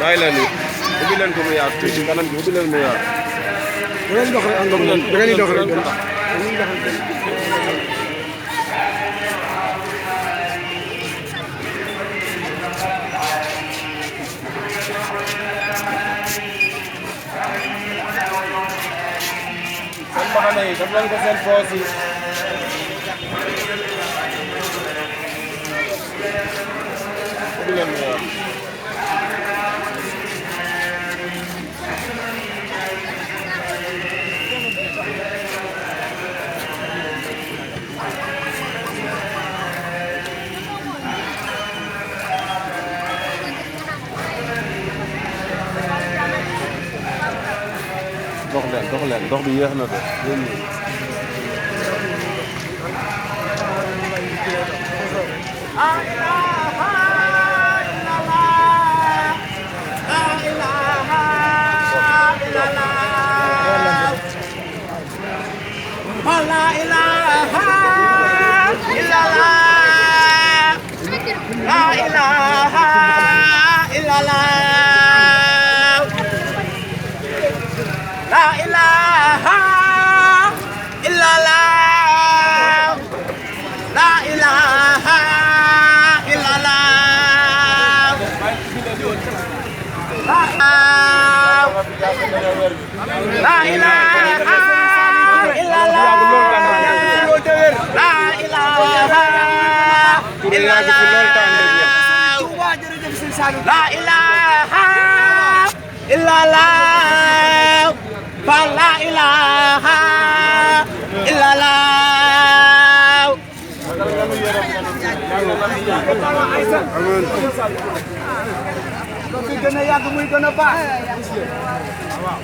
bàyyi leen ni ubbi leen ko mu yaatu tuuti kanam gi ubbi leen mu yaatu. da ngeen di dox rek ànd ak moom da ngeen di dox rek seen mbaxana yi def leen ko seen poos yi. ubbi leen mu yaatu. dox leen dox bi yéex na de yéen ñi. gën a yàgg muy gën a baax. waaw.